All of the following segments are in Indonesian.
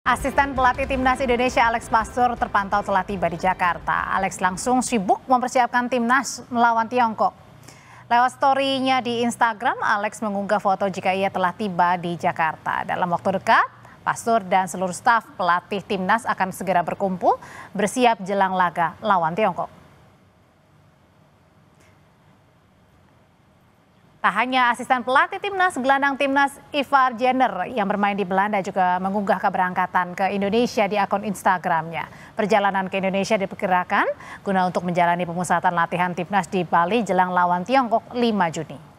Asisten pelatih Timnas Indonesia Alex Pastur terpantau telah tiba di Jakarta. Alex langsung sibuk mempersiapkan Timnas melawan Tiongkok. Lewat story-nya di Instagram, Alex mengunggah foto jika ia telah tiba di Jakarta. Dalam waktu dekat, Pastur dan seluruh staf pelatih Timnas akan segera berkumpul bersiap jelang laga lawan Tiongkok. Tak hanya asisten pelatih Timnas, gelandang Timnas Ivar Jenner yang bermain di Belanda juga mengunggah keberangkatan ke Indonesia di akun Instagramnya. Perjalanan ke Indonesia diperkirakan guna untuk menjalani pemusatan latihan Timnas di Bali jelang lawan Tiongkok 5 Juni.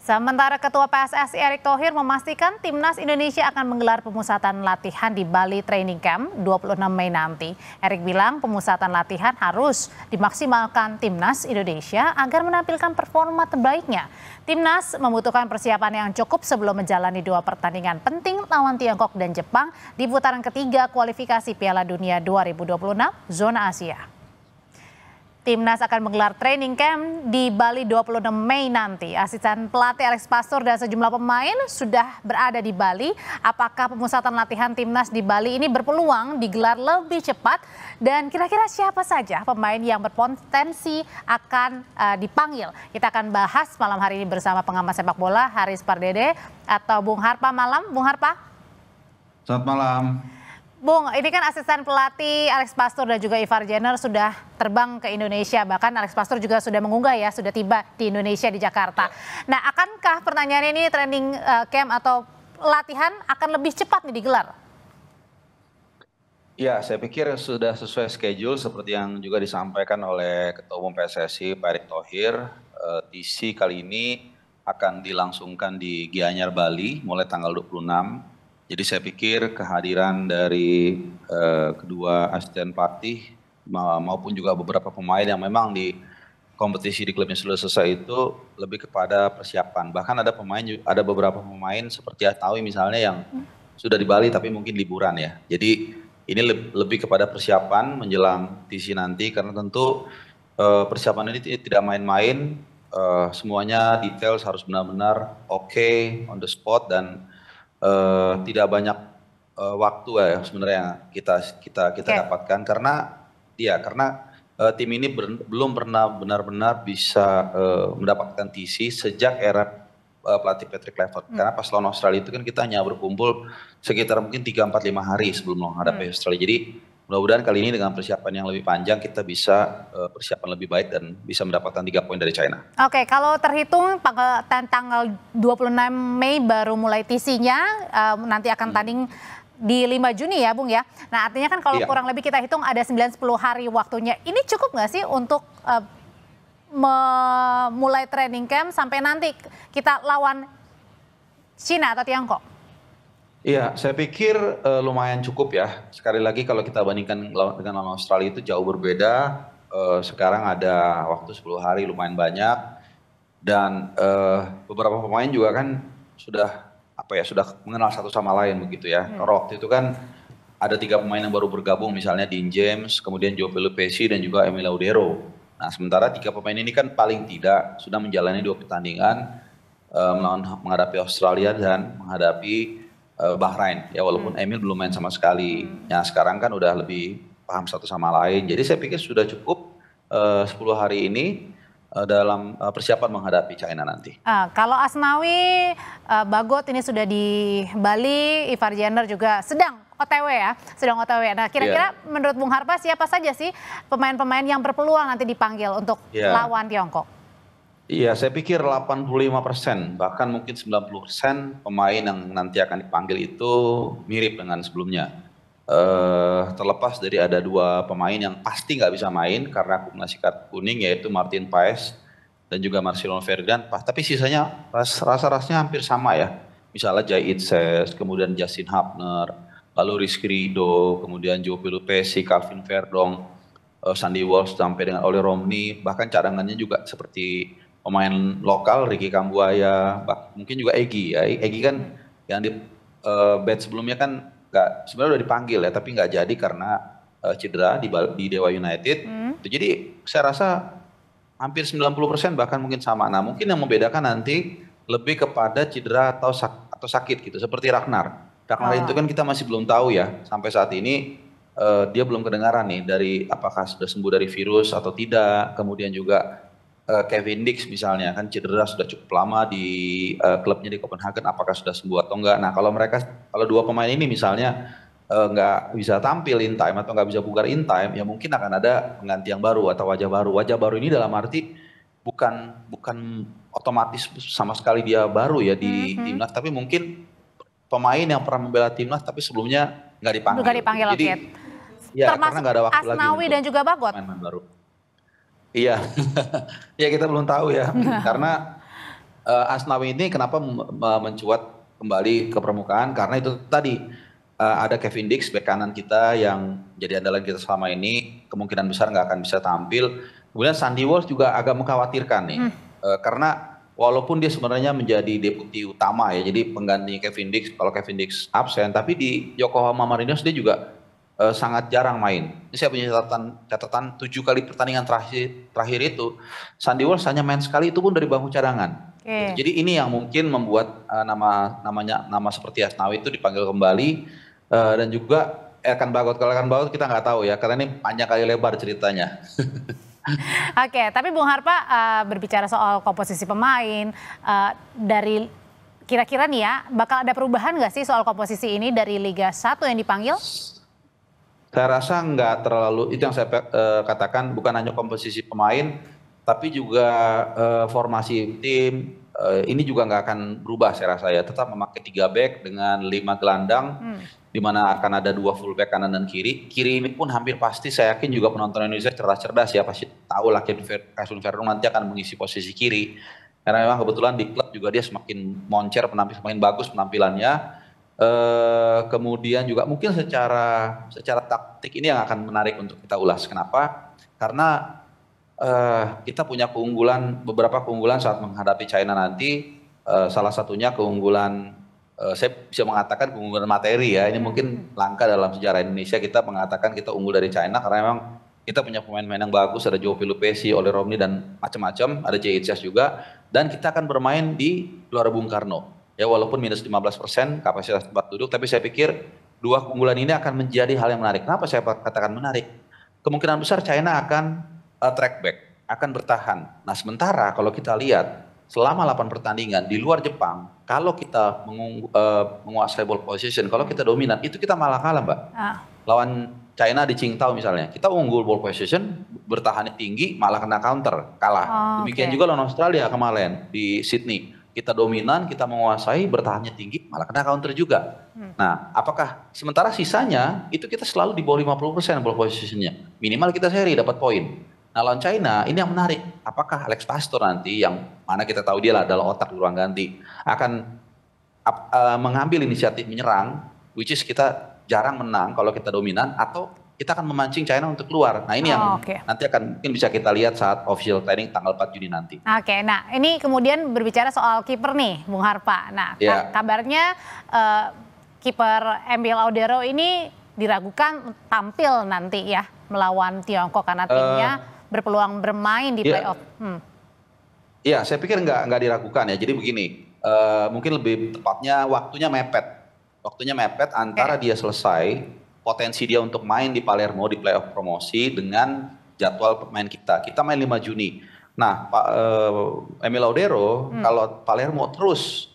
Sementara Ketua PSSI Erick Thohir memastikan Timnas Indonesia akan menggelar pemusatan latihan di Bali Training Camp 26 Mei nanti. Erick bilang pemusatan latihan harus dimaksimalkan Timnas Indonesia agar menampilkan performa terbaiknya. Timnas membutuhkan persiapan yang cukup sebelum menjalani 2 pertandingan penting lawan Tiongkok dan Jepang di putaran ketiga kualifikasi Piala Dunia 2026 zona Asia. Timnas akan menggelar training camp di Bali 26 Mei nanti. Asisten pelatih Alex Pastur dan sejumlah pemain sudah berada di Bali. Apakah pemusatan latihan Timnas di Bali ini berpeluang digelar lebih cepat? Dan kira-kira siapa saja pemain yang berpotensi akan dipanggil? Kita akan bahas malam hari ini bersama pengamat sepak bola Haris Pardede atau Bung Harpa. Malam, Bung Harpa. Selamat malam. Bung, ini kan asisten pelatih Alex Pastur dan juga Ivar Jenner sudah terbang ke Indonesia. Bahkan Alex Pastur juga sudah mengunggah ya, sudah tiba di Indonesia di Jakarta. Nah, akankah pertanyaan ini training camp atau latihan akan lebih cepat nih digelar? Ya, saya pikir sudah sesuai schedule seperti yang juga disampaikan oleh Ketua Umum PSSI Pak Erick Thohir. TC kali ini akan dilangsungkan di Gianyar, Bali mulai tanggal 26. Jadi saya pikir kehadiran dari kedua asisten pelatih maupun juga beberapa pemain yang memang di kompetisi di klubnya sudah selesai itu lebih kepada persiapan. Bahkan ada beberapa pemain seperti Atawi misalnya yang sudah di Bali tapi mungkin liburan ya. Jadi ini lebih kepada persiapan menjelang TC nanti karena tentu persiapan ini tidak main-main. Semuanya detail harus benar-benar oke, on the spot dan tidak banyak waktu ya sebenarnya kita dapatkan karena tim ini belum pernah benar-benar bisa mendapatkan TC sejak era pelatih Patrick Kluivert. Karena pas lawan Australia itu kan kita hanya berkumpul sekitar mungkin 3-4-5 hari sebelum menghadapi Australia. Jadi mudah-mudahan kali ini dengan persiapan yang lebih panjang kita bisa persiapan lebih baik dan bisa mendapatkan 3 poin dari China. Oke, kalau terhitung tanggal 26 Mei baru mulai TC-nya, nanti akan tanding di 5 Juni ya Bung ya. Nah artinya kan kalau kurang lebih kita hitung ada 9-10 hari waktunya. Ini cukup nggak sih untuk memulai training camp sampai nanti kita lawan Cina atau Tiongkok? Iya, saya pikir lumayan cukup ya. Sekali lagi kalau kita bandingkan dengan lawan Australia itu jauh berbeda. Sekarang ada waktu 10 hari lumayan banyak. Dan beberapa pemain juga kan sudah mengenal satu sama lain begitu ya. Karena waktu itu kan ada 3 pemain yang baru bergabung misalnya Dean James, kemudian Joe Pelupessy dan juga Emil Laudero. Nah sementara 3 pemain ini kan paling tidak sudah menjalani 2 pertandingan menghadapi Australia dan menghadapi Bahrain ya walaupun Emil belum main sama sekali. Nah sekarang kan udah lebih paham satu sama lain. Jadi saya pikir sudah cukup 10 hari ini dalam persiapan menghadapi China nanti. Kalau Asnawi, Bagot ini sudah di Bali, Ivar Jenner juga sedang OTW ya, sedang OTW. Nah kira-kira menurut Bung Harpa siapa saja sih pemain-pemain yang berpeluang nanti dipanggil untuk lawan Tiongkok? Iya, saya pikir 85%, bahkan mungkin 90% pemain yang nanti akan dipanggil itu mirip dengan sebelumnya. Terlepas dari ada 2 pemain yang pasti nggak bisa main karena akumulasi kartu kuning yaitu Martin Paes dan juga Marcelo Ferdinand. Tapi sisanya rasa-rasanya hampir sama ya. Misalnya Jai Itses, kemudian Justin Hubner, lalu Rizky Ridho, kemudian Joe Pelupessy, Calvin Verdong, Sandy Walsh sampai dengan Oli Romney, bahkan cadangannya juga seperti pemain lokal Ricky Kambuaya, mungkin juga Egy ya. Egy kan yang di batch sebelumnya kan sebenarnya udah dipanggil ya, tapi nggak jadi karena cedera di Dewa United. Jadi saya rasa hampir 90% bahkan mungkin sama. Nah mungkin yang membedakan nanti lebih kepada cedera atau sakit gitu, seperti Ragnar. Karena itu kan kita masih belum tahu ya, sampai saat ini dia belum kedengaran nih dari apakah sudah sembuh dari virus atau tidak. Kemudian juga Kevin Dix misalnya kan cedera sudah cukup lama di klubnya di Copenhagen, apakah sudah sembuh atau enggak. Nah kalau dua pemain ini misalnya nggak bisa tampil in time atau nggak bisa bugar in time, ya mungkin akan ada pengganti yang baru atau wajah baru. Wajah baru ini dalam arti bukan otomatis sama sekali dia baru ya di timnas, tapi mungkin pemain yang pernah membela timnas tapi sebelumnya nggak dipanggil. Nggak dipanggil, Jadi oke. ya Termasuk karena nggak ada waktu lagi Asnawi dan juga Bagot. pemain baru. Iya, ya kita belum tahu ya karena Asnawi ini kenapa mencuat kembali ke permukaan karena itu tadi ada Kevin Dix bek kanan kita yang jadi andalan kita selama ini kemungkinan besar nggak akan bisa tampil. Kemudian Sandy Walsh juga agak mengkhawatirkan nih karena walaupun dia sebenarnya menjadi deputi utama ya, jadi pengganti Kevin Dix kalau Kevin Dix absen, tapi di Yokohama Marinos dia juga sangat jarang main. Ini saya punya catatan 7 kali pertandingan terakhir itu Sandy Walsh hanya main sekali, itu pun dari bangku cadangan. Gitu. Jadi ini yang mungkin membuat nama seperti Asnawi itu dipanggil kembali dan juga Elkan Bagot. Kalau Elkan Bagot kita nggak tahu ya karena ini panjang kali lebar ceritanya. Oke, tapi Bung Harpa berbicara soal komposisi pemain dari kira-kira nih ya, bakal ada perubahan nggak sih soal komposisi ini dari Liga 1 yang dipanggil? Saya rasa nggak terlalu, itu yang saya katakan bukan hanya komposisi pemain, tapi juga formasi tim ini juga nggak akan berubah saya rasa ya, tetap memakai 3 back dengan 5 gelandang, di mana akan ada 2 fullback kanan dan kiri. Kiri ini pun hampir pasti saya yakin juga penonton Indonesia cerdas-cerdas ya, pasti tahu lah Kevin Vernon nanti akan mengisi posisi kiri. Karena memang kebetulan di klub juga dia semakin moncer, semakin bagus penampilannya. Kemudian juga mungkin secara taktik ini yang akan menarik untuk kita ulas. Kenapa? Karena kita punya beberapa keunggulan saat menghadapi China nanti. Salah satunya keunggulan, saya bisa mengatakan keunggulan materi ya. Ini mungkin langka dalam sejarah Indonesia kita mengatakan kita unggul dari China karena memang kita punya pemain-pemain yang bagus, ada Joe Pelupesi, Ole Romney dan macam-macam, ada JHS juga, dan kita akan bermain di Gelora Bung Karno. Ya walaupun minus 15% kapasitas tempat duduk, tapi saya pikir 2 keunggulan ini akan menjadi hal yang menarik. Kenapa saya katakan menarik? Kemungkinan besar China akan track back, akan bertahan. Nah sementara kalau kita lihat selama 8 pertandingan di luar Jepang, kalau kita menguasai ball position, kalau kita dominan, itu kita malah kalah Mbak. Lawan China di Qingdao misalnya, kita unggul ball position, bertahannya tinggi, malah kena counter, kalah. Demikian juga lawan Australia kemarin di Sydney. Kita dominan, kita menguasai, bertahannya tinggi, malah kena counter juga. Nah, apakah sementara sisanya itu kita selalu di bawah 50% ball positionnya. Minimal kita seri dapat poin. Nah, lawan China ini yang menarik. Apakah Alex Pastor nanti yang mana kita tahu dia adalah otak di ruang ganti akan mengambil inisiatif menyerang, which is kita jarang menang kalau kita dominan, atau kita akan memancing China untuk keluar. Nah ini yang nanti akan mungkin bisa kita lihat saat official training tanggal 4 Juni nanti. Oke, nah ini kemudian berbicara soal kiper nih Bung Harpa. Nah kabarnya kiper Emil Audero ini diragukan tampil nanti ya melawan Tiongkok karena timnya berpeluang bermain di playoff. Iya, saya pikir nggak diragukan ya. Jadi begini, mungkin lebih tepatnya waktunya mepet. Waktunya mepet antara dia selesai potensi dia untuk main di Palermo di playoff promosi dengan jadwal pemain kita. Kita main 5 Juni. Nah, Emil Audero kalau Palermo terus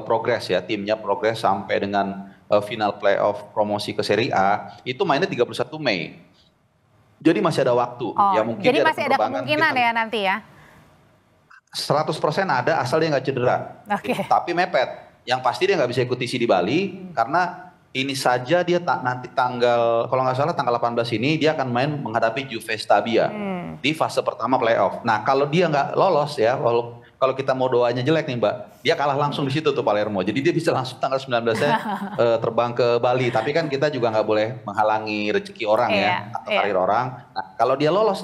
progres ya, timnya progres sampai dengan final playoff promosi ke Serie A, itu mainnya 31 Mei. Jadi masih ada waktu. Ya mungkin jadi masih ada kemungkinan ya nanti ya? 100% ada asal dia nggak cedera. Tapi mepet. Yang pasti dia nggak bisa ikuti di Bali karena ini saja dia nanti tanggal, kalau nggak salah tanggal 18 ini dia akan main menghadapi Juve Stabia di fase pertama playoff. Nah kalau dia nggak lolos ya, kalau kita mau doanya jelek nih Mbak, dia kalah langsung di situ tuh Palermo. Jadi dia bisa langsung tanggal 19-nya terbang ke Bali. Tapi kan kita juga nggak boleh menghalangi rezeki orang ya, atau karir orang. Nah kalau dia lolos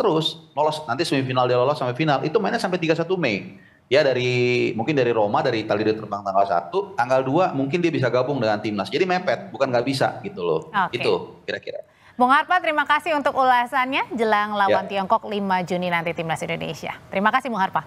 nanti semifinal dia lolos sampai final, itu mainnya sampai 31 Mei. Ya mungkin dari Roma, dari Italia dia terbang tanggal 1, tanggal 2 mungkin dia bisa gabung dengan timnas. Jadi mepet, bukan nggak bisa gitu loh. Itu kira-kira. Bung Harpa terima kasih untuk ulasannya jelang lawan Tiongkok 5 Juni nanti timnas Indonesia. Terima kasih Bung Harpa.